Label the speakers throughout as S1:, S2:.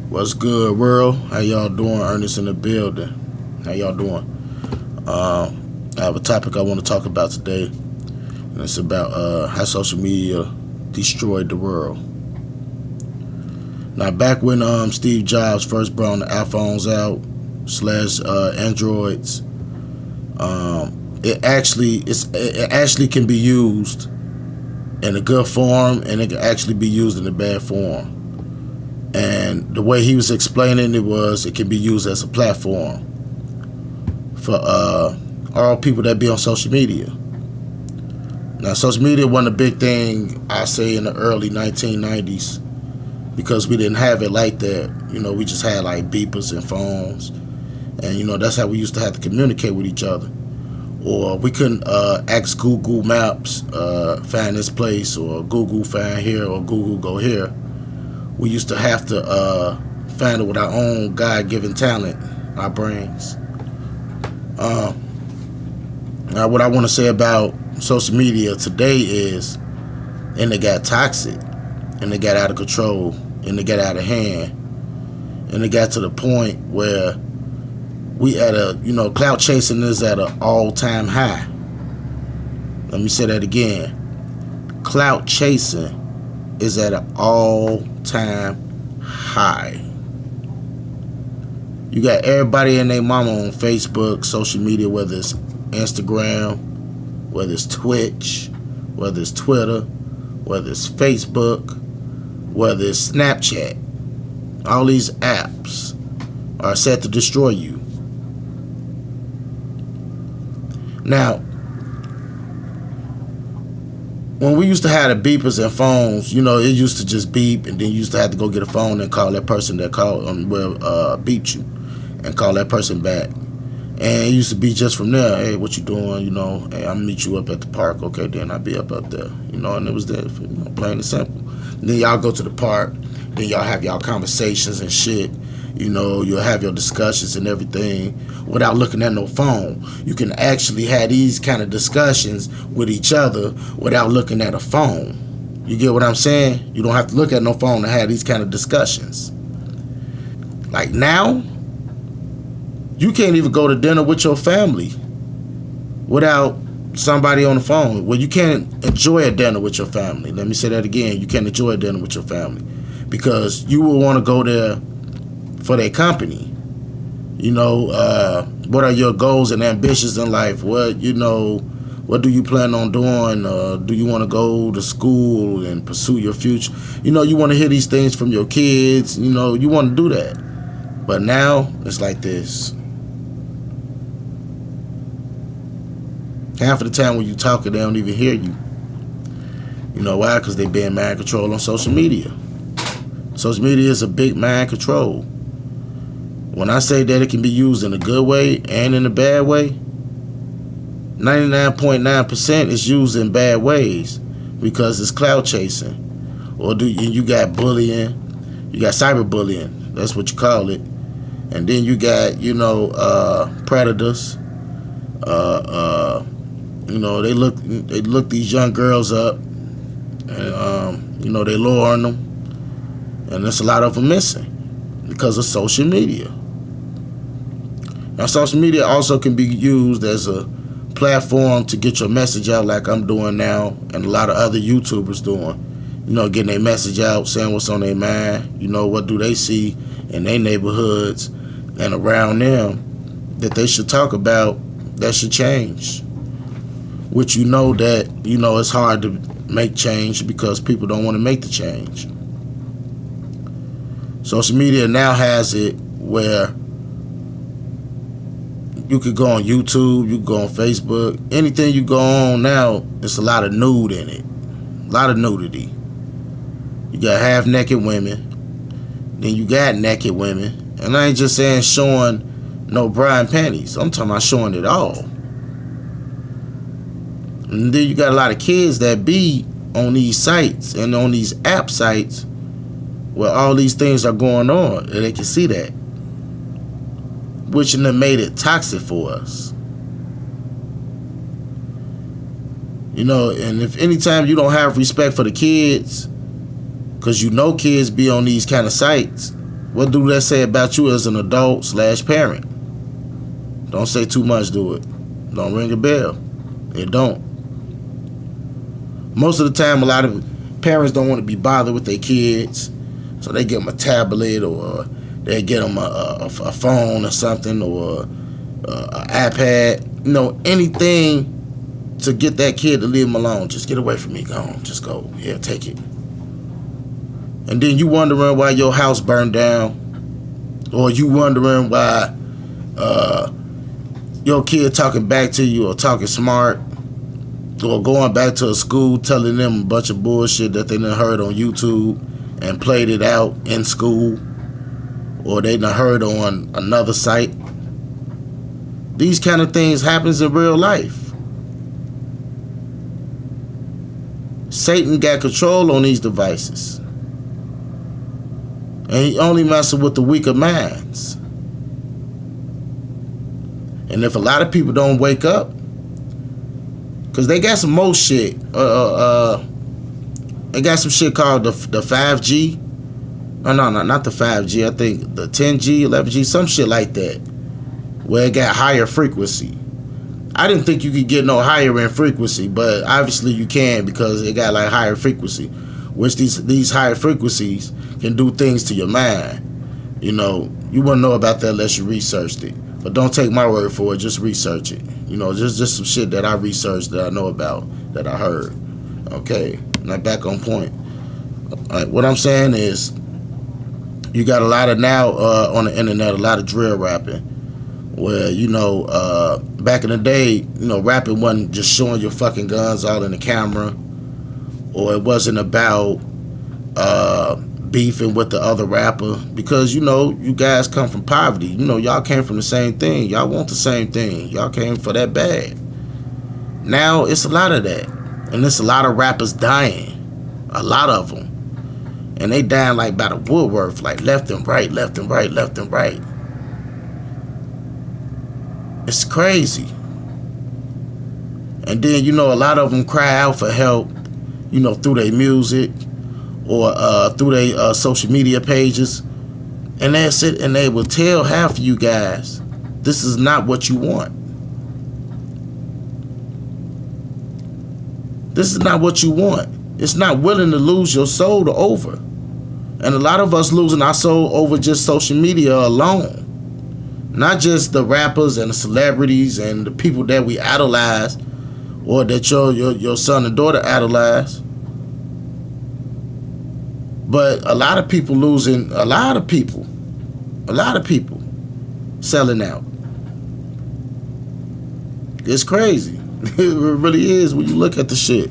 S1: What's good, world? How y'all doing? Ernest in the building. How y'all doing? I have a topic I want to talk about today, and it's about how social media destroyed the world. Now, back when Steve Jobs first brought the iPhones out slash Androids, it actually can be used in a good form, and it can actually be used in a bad form. And the way he was explaining it was, it can be used as a platform for all people that be on social media. Now, social media wasn't a big thing, I say, in the early 1990s because we didn't have it like that. We just had like beepers and phones, and that's how we used to have to communicate with each other. Or we couldn't ask Google Maps, find this place, or Google find here, or Google go here. We used to have to find it with our own God-given talent, our brains. Now, what I want to say about social media today is, and it got toxic, and it got out of control, and it got out of hand, and it got to the point where we at clout chasing is at an all-time high. Let me say that again. Clout chasing is at an all-time high. You got everybody and their mama on Facebook, social media, whether it's Instagram, whether it's Twitch, whether it's Twitter, whether it's Facebook, whether it's Snapchat. All these apps are set to destroy you. Now, when we used to have the beepers and phones, it used to just beep, and then you used to have to go get a phone and call that person that beeped you, and call that person back. And it used to be just from there. Hey, what you doing? Hey, I'll meet you up at the park. Okay, then I'll be up there. And it was there, plain and simple. And then y'all go to the park. Then y'all have y'all conversations and shit. You'll have your discussions and everything without looking at no phone. You can actually have these kind of discussions with each other without looking at a phone. You get what I'm saying? You don't have to look at no phone to have these kind of discussions. Like now, you can't even go to dinner with your family without somebody on the phone. Well, you can't enjoy a dinner with your family. Let me say that again. You can't enjoy a dinner with your family because you will want to go there for their company. What are your goals and ambitions in life? What do you plan on doing? Do you want to go to school and pursue your future? You want to hear these things from your kids. You want to do that. But now it's like this. Half of the time when you talking, they don't even hear you. You know why? Because they being mind control on social media. Social media is a big mind control. When I say that it can be used in a good way and in a bad way, 99.9% is used in bad ways because it's clout chasing. Or you got bullying, you got cyberbullying, that's what you call it. And then you got, predators. They look these young girls up, and they luring them, and there's a lot of them missing because of social media. Now, social media also can be used as a platform to get your message out, like I'm doing now, and a lot of other YouTubers doing. Getting their message out, saying what's on their mind. What do they see in their neighborhoods and around them that they should talk about, that should change. Which that it's hard to make change because people don't want to make the change. Social media now has it where you could go on YouTube, you could go on Facebook, anything you go on now, it's a lot of nude in it. A lot of nudity. You got half-naked women, then you got naked women, and I ain't just saying showing no bra and panties. I'm talking about showing it all. And then you got a lot of kids that be on these sites and on these app sites where all these things are going on, and they can see that, which then made it toxic for us. And if anytime you don't have respect for the kids, because kids be on these kind of sites What do that say about you as an adult / parent? Don't say too much, do it. Don't ring a bell. It don't. Most of the time, a lot of parents don't want to be bothered with their kids, so they get them a tablet or they get them a phone or something or an iPad. You know, anything to get that kid to leave them alone. Just get away from me. Go on. Just go. Yeah, take it. And then you wondering why your house burned down, or you wondering why your kid talking back to you or talking smart, or going back to a school telling them a bunch of bullshit that they done heard on YouTube and played it out in school, or they done heard on another site. These kind of things happens in real life. Satan got control on these devices. And he only messes with the weaker minds. And if a lot of people don't wake up, because they got some more shit. They got some shit called the 5G. No, not the 5G. I think the 10G, 11G, some shit like that, where it got higher frequency. I didn't think you could get no higher in frequency, but obviously you can, because it got like higher frequency, which these higher frequencies can do things to your mind. You know, you wouldn't know about that unless you researched it. But don't take my word for it, just research it. You know, just some shit that I researched, that I know about, that I heard. Okay, now back on point. All right, what I'm saying is, you got a lot of now on the internet, a lot of drill rapping, where, you know, back in the day, you know, rapping wasn't just showing your fucking guns all in the camera, or it wasn't about beefing with the other rapper, because, you know, you guys come from poverty. You know, y'all came from the same thing. Y'all want the same thing. Y'all came for that bad. Now it's a lot of that, and it's a lot of rappers dying, a lot of them, and they dying like by the woodwork, like left and right, left and right, left and right. It's crazy. And then, you know, a lot of them cry out for help, you know, through their music or through their social media pages. And that's it. And they will tell half of you guys, this is not what you want. This is not what you want. It's not willing to lose your soul to over. And a lot of us losing our soul over just social media alone. Not just the rappers and the celebrities and the people that we idolize, or that your son and daughter idolize. But a lot of people losing, a lot of people selling out. It's crazy. It really is when you look at the shit.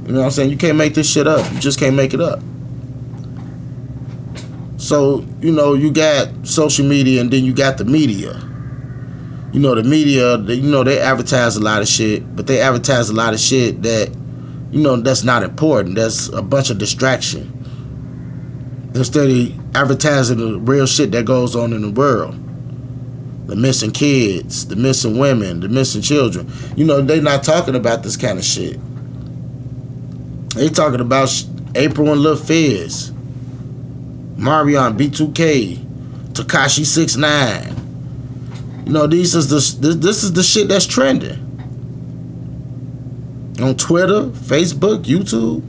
S1: You know what I'm saying? You can't make this shit up. You just can't make it up. So, you know, you got social media, and then you got the media. You know, the media, they advertise a lot of shit, but they advertise a lot of shit that, you know, that's not important. That's a bunch of distraction. Instead of advertising the real shit that goes on in the world. The missing kids, the missing women, the missing children. You know, they not talking about this kind of shit. They talking about April and Lil Fizz, Marion, B2K, Tekashi 6ix9ine. You know, this is the shit that's trending. On Twitter, Facebook, YouTube.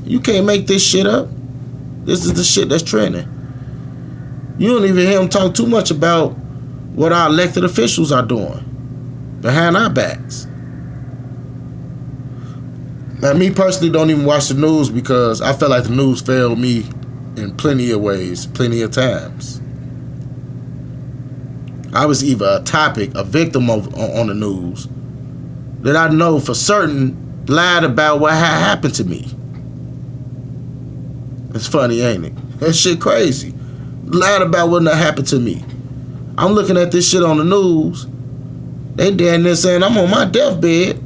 S1: You can't make this shit up. This is the shit that's trending. You don't even hear them talk too much about what our elected officials are doing behind our backs. Now, me personally don't even watch the news, because I feel like the news failed me in plenty of ways, plenty of times. I was either a topic, a victim of on the news, that I know for certain lied about what had happened to me. It's funny, ain't it? That shit crazy. Lied about what happened to me. I'm looking at this shit on the news. They down there saying I'm on my deathbed,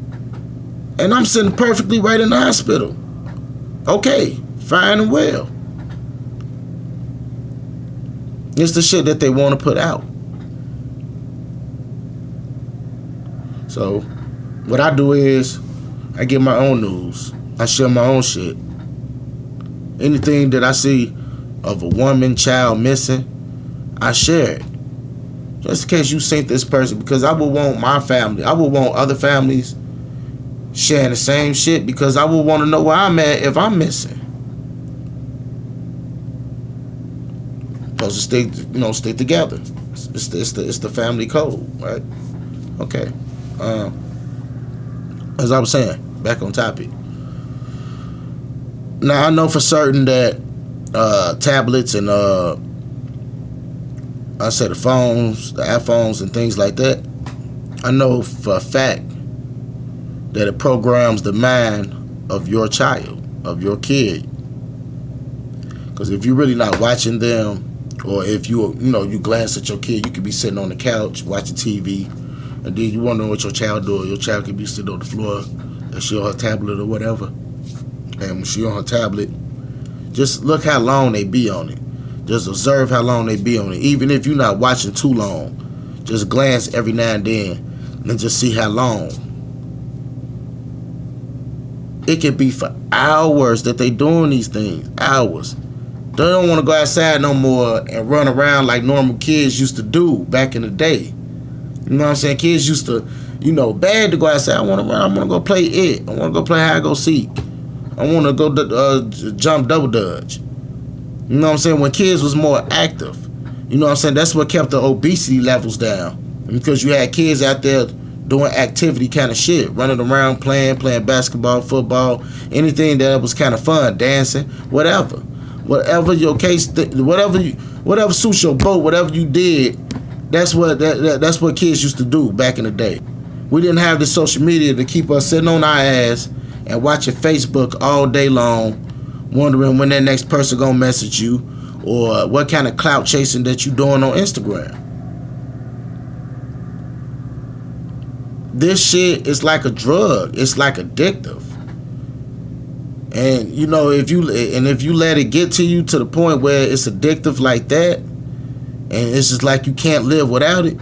S1: and I'm sitting perfectly right in the hospital. Okay, fine and well. It's the shit that they want to put out. So, what I do is, I get my own news. I share my own shit. Anything that I see of a woman, child missing, I share it. Just in case you seen this person, because I would want my family, I would want other families sharing the same shit, because I would want to know where I'm at if I'm missing. Supposed to stick together. It's the family code, right? Okay. As I was saying, back on topic. Now I know for certain that tablets and I said the phones, the iPhones and things like that, I know for a fact that it programs the mind of your child, of your kid. Because if you're really not watching them, or if you glance at your kid, you could be sitting on the couch watching TV, and then you wonder what your child doing. Your child could be sitting on the floor and she on her tablet or whatever. And when she on her tablet, just look how long they be on it. Just observe how long they be on it. Even if you're not watching too long, just glance every now and then and just see how long. It can be for hours that they doing these things. Hours. They don't want to go outside no more and run around like normal kids used to do back in the day. You know what I'm saying? Kids used to, bad to go outside. I want to run. I want to go play it. I want to go play hide go seek. I want to go jump double dutch. You know what I'm saying? When kids was more active. You know what I'm saying? That's what kept the obesity levels down. Because you had kids out there doing activity kind of shit. Running around, playing basketball, football, anything that was kind of fun, dancing, whatever. Whatever your case, whatever suits your boat, whatever you did, that's what kids used to do back in the day. We didn't have the social media to keep us sitting on our ass and watching Facebook all day long, wondering when that next person gonna message you, or what kind of clout chasing that you doing on Instagram. This shit is like a drug. It's like addictive. And if you let it get to you to the point where it's addictive like that, and it's just like you can't live without it,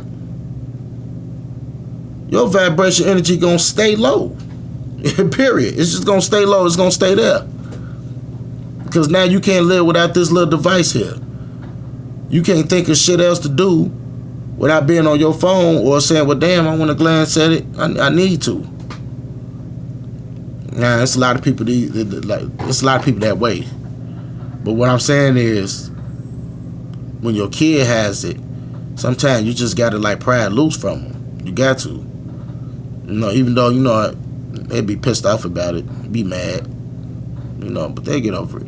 S1: your vibration energy gonna stay low. Period. It's just gonna stay low. It's gonna stay there. Because now you can't live without this little device here. You can't think of shit else to do without being on your phone or saying, well, damn, I want to glance at it. I need to. Nah, it's a lot of people. It's a lot of people that way. But what I'm saying is, when your kid has it, sometimes you just gotta pry it loose from them. You got to. Even though they'd be pissed off about it, be mad, but they get over it.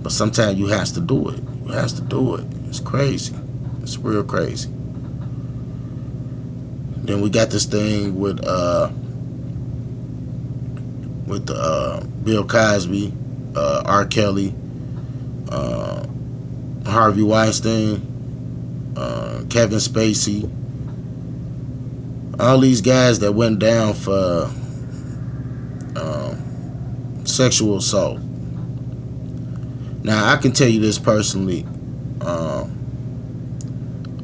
S1: But sometimes you has to do it. You has to do it. It's crazy. It's real crazy. Then we got this thing with Bill Cosby, R. Kelly, Harvey Weinstein, Kevin Spacey, all these guys that went down for sexual assault. Now, I can tell you this personally,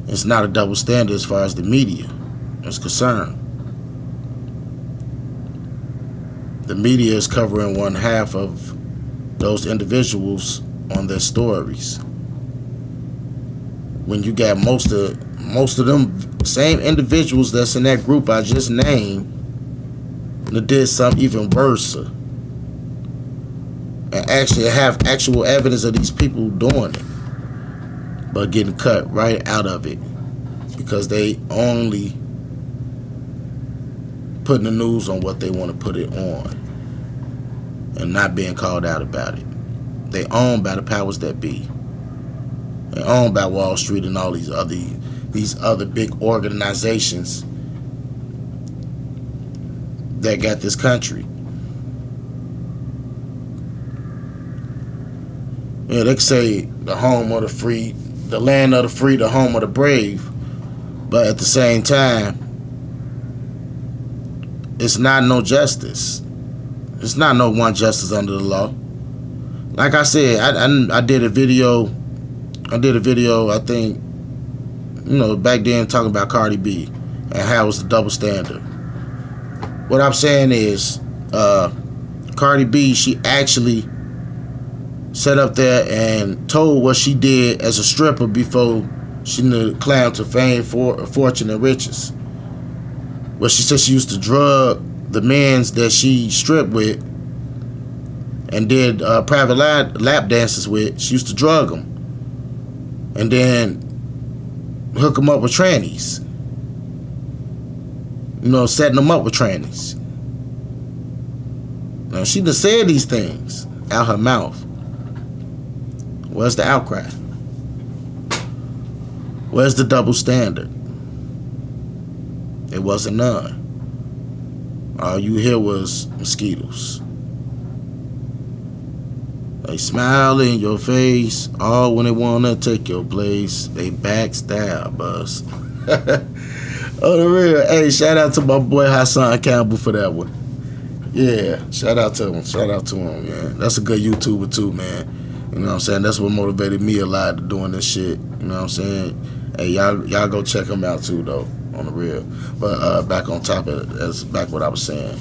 S1: it's not a double standard as far as the media is concerned. The media is covering one half of those individuals on their stories. When you got most of them same individuals that's in that group I just named that did something even worse, and actually have actual evidence of these people doing it, but getting cut right out of it because they only putting the news on what they want to put it on and not being called out about it. They owned by the powers that be. They owned by Wall Street and all these other big organizations that got this country. Yeah, they can say the home of the free, the land of the free, the home of the brave, but at the same time, it's not no justice. It's not no one justice under the law. Like I said, I did a video. I think, back then talking about Cardi B and how it was the double standard. What I'm saying is, Cardi B, she actually sat up there and told what she did as a stripper before she climbed to fame, fortune, and riches. Well, she said she used to drug the men that she stripped with and did private lap dances with. She used to drug them and then hook them up with trannies. You know, setting them up with trannies. Now, she done said these things out her mouth. Where's the outcry? Where's the double standard? It wasn't none. All you hear was mosquitoes. They smile in your face, all when they wanna take your place. They backstab us. Oh, the real. Hey, shout out to my boy Hassan Campbell for that one. Yeah, shout out to him. Shout out to him, man. That's a good YouTuber too, man. You know what I'm saying? That's what motivated me a lot to doing this shit. You know what I'm saying? Hey, y'all go check him out too, though, on the real. But back on top of it, that's back what I was saying.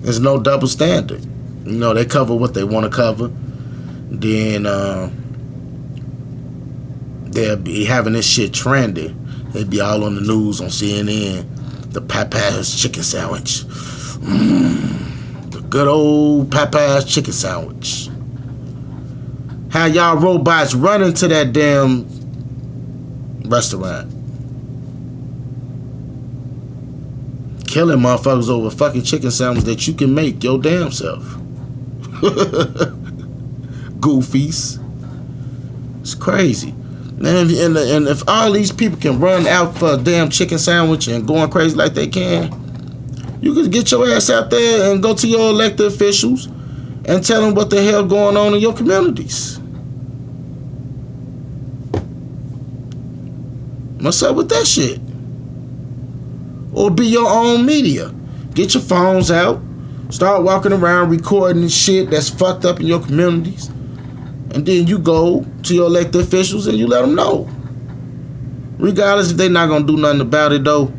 S1: There's no double standard. You know, they cover what they want to cover. Then they'll be having this shit trendy. They'd be all on the news on CNN. The Popeyes chicken sandwich. The good old Popeyes chicken sandwich. How y'all robots run into that damn restaurant. Killing motherfuckers over fucking chicken sandwich that you can make your damn self. Goofies. It's crazy. Man, and if all these people can run out for a damn chicken sandwich and going crazy like they can, you could get your ass out there and go to your elected officials and tell them what the hell going on in your communities. What's up with that shit? Or be your own media. Get your phones out. Start walking around recording shit that's fucked up in your communities. And then you go to your elected officials and you let them know. Regardless if they're not going to do nothing about it, though.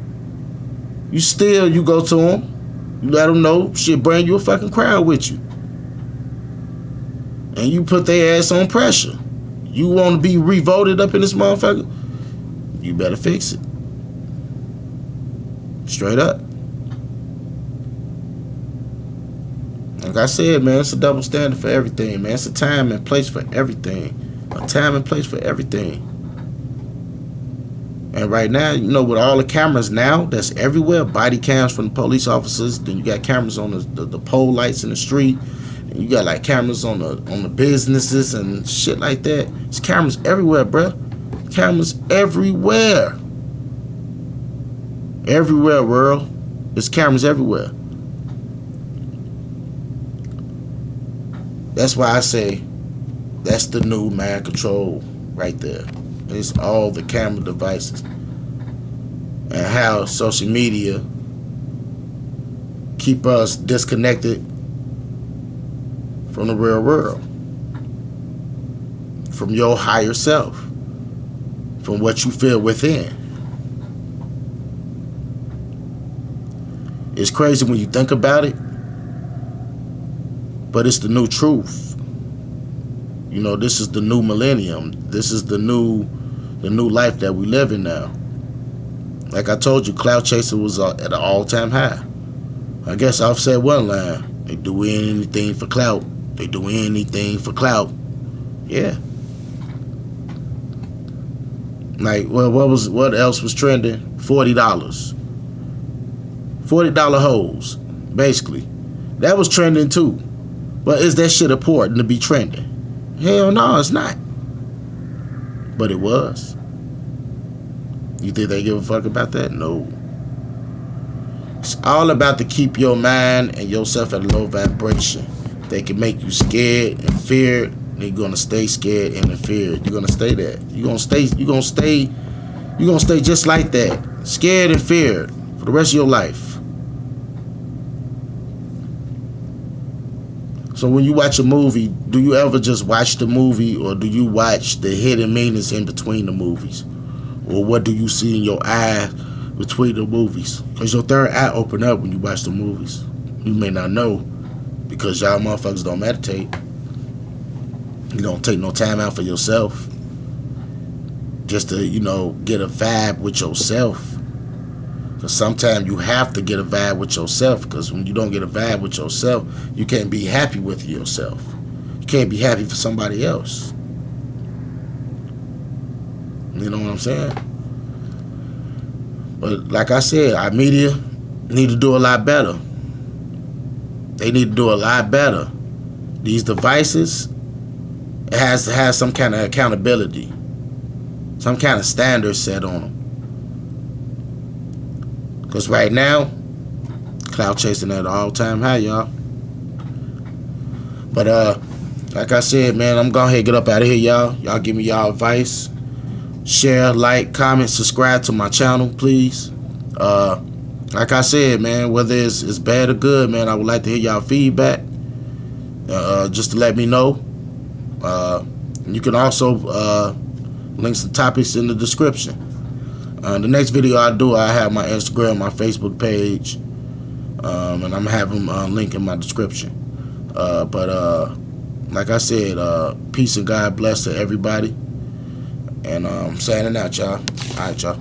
S1: You go to them. You let them know. Shit, bring you a fucking crowd with you. And you put their ass on pressure. You want to be revoted up in this motherfucker? You better fix it. Straight up. Like I said, man, it's a double standard for everything, man. It's a time and place for everything. A time and place for everything. And right now, you know, with all the cameras now that's everywhere, body cams from the police officers, then you got cameras on the pole lights in the street, and you got like cameras on the businesses and shit like that. There's cameras everywhere, bruh. Cameras everywhere. Everywhere, world. There's cameras everywhere. That's why I say that's the new mind control right there. It's all the camera devices. And how social media keep us disconnected from the real world. From your higher self. From what you feel within. It's crazy when you think about it, but it's the new truth. You know, this is the new millennium. This is the new life that we live in now. Like I told you, Clout Chaser was at an all-time high. I guess I've said one line. They do anything for clout. They do anything for clout. Yeah. Like, well, what else was trending? $40. $40 hoes, basically. That was trending too. But is that shit important to be trending? Hell no, it's not. But it was. You think they give a fuck about that? No. It's all about to keep your mind and yourself at a low vibration. They can make you scared and feared. You're gonna stay scared and feared. You're gonna stay there. You're gonna stay just like that. Scared and feared for the rest of your life. So when you watch a movie, do you ever just watch the movie, or do you watch the hidden meanings in between the movies? Or what do you see in your eye between the movies? Because your third eye open up when you watch the movies. You may not know because y'all motherfuckers don't meditate. You don't take no time out for yourself just to, get a vibe with yourself. Because sometimes you have to get a vibe with yourself, because when you don't get a vibe with yourself, you can't be happy with yourself. You can't be happy for somebody else. You know what I'm saying? But like I said, our media need to do a lot better. They need to do a lot better. These devices, it has to have some kind of accountability, some kind of standard set on them. Because right now, cloud chasing at an all-time high, y'all. But like I said, man, I'm going to get up out of here, y'all. Y'all give me y'all advice. Share, like, comment, subscribe to my channel, please. Like I said, man, whether it's bad or good, man, I would like to hear y'all feedback. Just to let me know. You can also link some topics in the description. The next video I do, I have my Instagram, my Facebook page, and I'm going to have them link in my description. But like I said, peace and God bless to everybody. And I'm signing out, y'all. All right, y'all.